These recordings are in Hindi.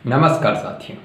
नमस्कार साथियों।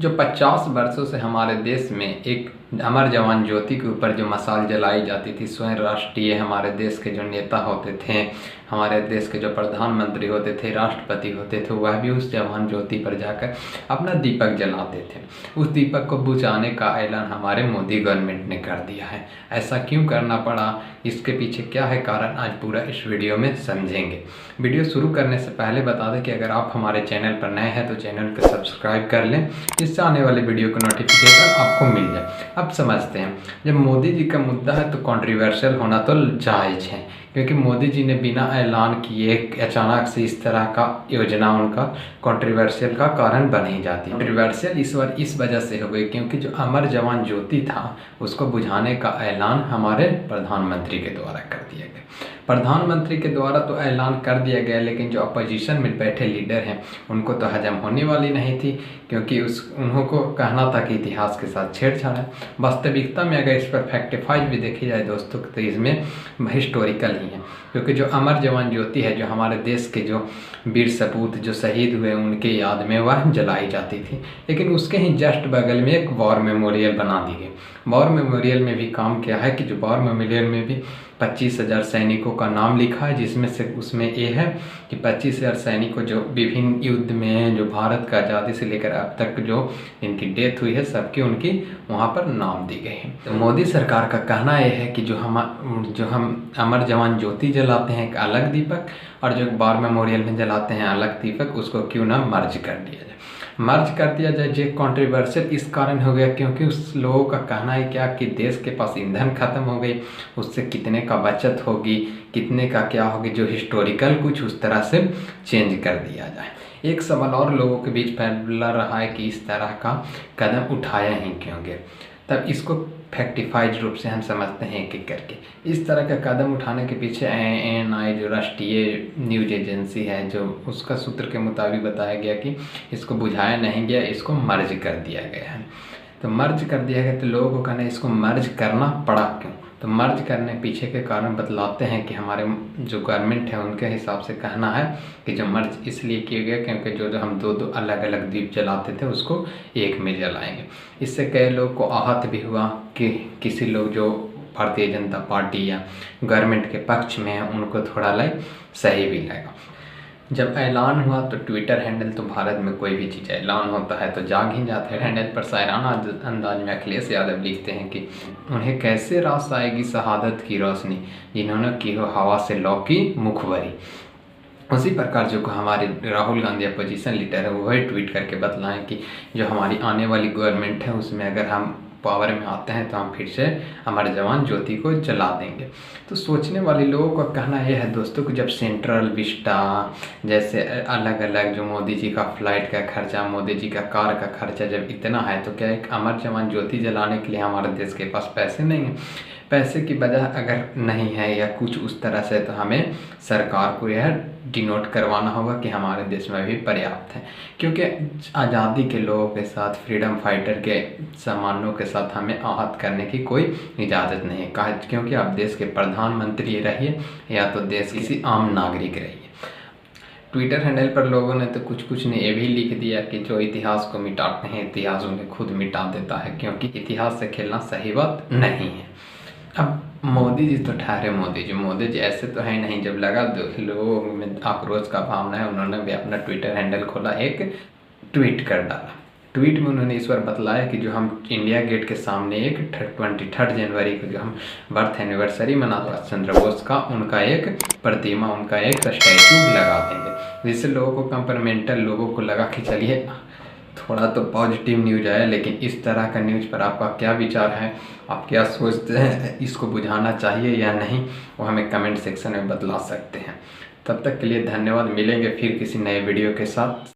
जो 50 वर्षों से हमारे देश में एक अमर जवान ज्योति के ऊपर जो मशाल जलाई जाती थी, स्वयं राष्ट्रीय हमारे देश के जो नेता होते थे, हमारे देश के जो प्रधानमंत्री होते थे, राष्ट्रपति होते थे, वह भी उस जवान ज्योति पर जाकर अपना दीपक जलाते थे। उस दीपक को बुझाने का ऐलान हमारे मोदी गवर्नमेंट ने कर दिया है। ऐसा क्यों करना पड़ा, इसके पीछे क्या है कारण, आज पूरा इस वीडियो में समझेंगे। वीडियो शुरू करने से पहले बता दें कि अगर आप हमारे चैनल पर नए हैं तो चैनल को सब्सक्राइब कर लें, जिससे आने वाले वीडियो का नोटिफिकेशन आपको मिल जाए। अब समझते हैं, जब मोदी जी का मुद्दा है तो कंट्रोवर्शियल होना तो जायज़ है, क्योंकि मोदी जी ने बिना ऐलान किए अचानक से इस तरह का योजना उनका कंट्रोवर्शियल का कारण बन ही जाती है। कंट्रोवर्शियल इस वजह से हो गई क्योंकि जो अमर जवान ज्योति था उसको बुझाने का ऐलान हमारे प्रधानमंत्री के द्वारा कर दिया गया। प्रधानमंत्री के द्वारा तो ऐलान कर दिया गया, लेकिन जो अपोजिशन में बैठे लीडर हैं उनको तो हजम होने वाली नहीं थी, क्योंकि उनको कहना था कि इतिहास के साथ छेड़छाड़ है। वास्तविकता में अगर इस पर फैक्टिफाइज भी देखी जाए दोस्तों तो इसमें हिस्टोरिकल ही है, क्योंकि जो अमर जवान ज्योति है जो हमारे देश के जो वीर सपूत जो शहीद हुए उनके याद में वह जलाई जाती थी। लेकिन उसके ही जस्ट बगल में एक वॉर मेमोरियल बना दी गई। वॉर मेमोरियल में भी काम किया है कि जो वॉर मेमोरियल में भी 25,000 सैनिकों का नाम लिखा है, जिसमें से उसमें ये है कि 25,000 सैनिकों जो विभिन्न युद्ध में जो भारत का आज़ादी से लेकर अब तक जो इनकी डेथ हुई है सबकी उनकी वहाँ पर नाम दी गई है। तो मोदी सरकार का कहना यह है कि जो हम अमर जवान ज्योति जलाते हैं एक अलग दीपक, और जो वॉर मेमोरियल में जलाते हैं अलग दीपक, उसको क्यों ना मर्ज कर दिया जाए। जो कंट्रोवर्शियल इस कारण हो गया क्योंकि उस लोगों का कहना है क्या कि देश के पास ईंधन खत्म हो गई, उससे कितने का बचत होगी, कितने का क्या होगी, जो हिस्टोरिकल कुछ उस तरह से चेंज कर दिया जाए। एक सवाल और लोगों के बीच फैला रहा है कि इस तरह का कदम उठाया ही क्यों गया। तब इसको फैक्टिफाइड रूप से हम समझते हैं एक एक करके। इस तरह का कदम उठाने के पीछे ANI जो राष्ट्रीय न्यूज एजेंसी है, जो उसका सूत्र के मुताबिक बताया गया कि इसको बुझाया नहीं गया, इसको मर्ज कर दिया गया है। तो मर्ज कर दिया गया तो लोगों को कहना इसको मर्ज करना पड़ा क्यों। तो मर्ज करने पीछे के कारण बतलाते हैं कि हमारे जो गवर्नमेंट है उनके हिसाब से कहना है कि जो मर्ज इसलिए किया गया क्योंकि जो हम दो अलग अलग दीप जलाते थे उसको एक में जलाएंगे। इससे कई लोग को आहत भी हुआ कि किसी लोग जो भारतीय जनता पार्टी या गवर्नमेंट के पक्ष में है उनको थोड़ा सही भी लगा। जब ऐलान हुआ तो ट्विटर हैंडल तो भारत में कोई भी चीज़ ऐलान होता है तो जाग ही जाता है। हैंडल पर शायराना अंदाज में अखिलेश यादव लिखते हैं कि उन्हें कैसे रास आएगी शहादत की रोशनी, जिन्होंने की हो हवा से लौ की मुखबरी। उसी प्रकार जो हमारे राहुल गांधी अपोजिशन लीडर है वही ट्वीट करके बतलाएं कि जो हमारी आने वाली गवर्नमेंट है उसमें अगर हम पावर में आते हैं तो हम फिर से हमारे जवान ज्योति को जला देंगे। तो सोचने वाले लोगों का कहना यह है दोस्तों कि जब सेंट्रल विस्टा जैसे अलग अलग जो मोदी जी का फ्लाइट का खर्चा, मोदी जी का कार का खर्चा जब इतना है तो क्या एक अमर जवान ज्योति जलाने के लिए हमारे देश के पास पैसे नहीं हैं। पैसे की वजह अगर नहीं है या कुछ उस तरह से तो हमें सरकार को यह डिनोट करवाना होगा कि हमारे देश में भी पर्याप्त है, क्योंकि आज़ादी के लोगों के साथ, फ्रीडम फाइटर के सम्मानों के साथ हमें आहत करने की कोई इजाज़त नहीं है, क्योंकि आप देश के प्रधानमंत्री रहिए या तो देश किसी आम नागरिक रहिए। ट्विटर हैंडल पर लोगों ने तो कुछ ने ये भी लिख दिया कि जो इतिहास को मिटाते हैं इतिहास उन्हें खुद मिटा देता है, क्योंकि इतिहास से खेलना सही बात नहीं है। अब मोदी जी तो ठहरे मोदी जी ऐसे तो है नहीं। जब लगा लोगों में आक्रोश का भावना है, उन्होंने भी अपना ट्विटर हैंडल खोला, एक ट्वीट कर डाला। ट्वीट में उन्होंने इस बार बतलाया कि जो हम इंडिया गेट के सामने एक 23 जनवरी को जो हम बर्थ एनिवर्सरी मनाते हैं चंद्र बोस का, उनका एक प्रतिमा, उनका एक स्टैचू लगा देंगे, जिससे लोगों को कंपेरिमेंटल लोगों को लगा कि चलिए थोड़ा तो पॉजिटिव न्यूज आया। लेकिन इस तरह का न्यूज पर आपका क्या विचार है, आप क्या सोचते हैं, इसको बुझाना चाहिए या नहीं, वो हमें कमेंट सेक्शन में बतला सकते हैं। तब तक के लिए धन्यवाद। मिलेंगे फिर किसी नए वीडियो के साथ।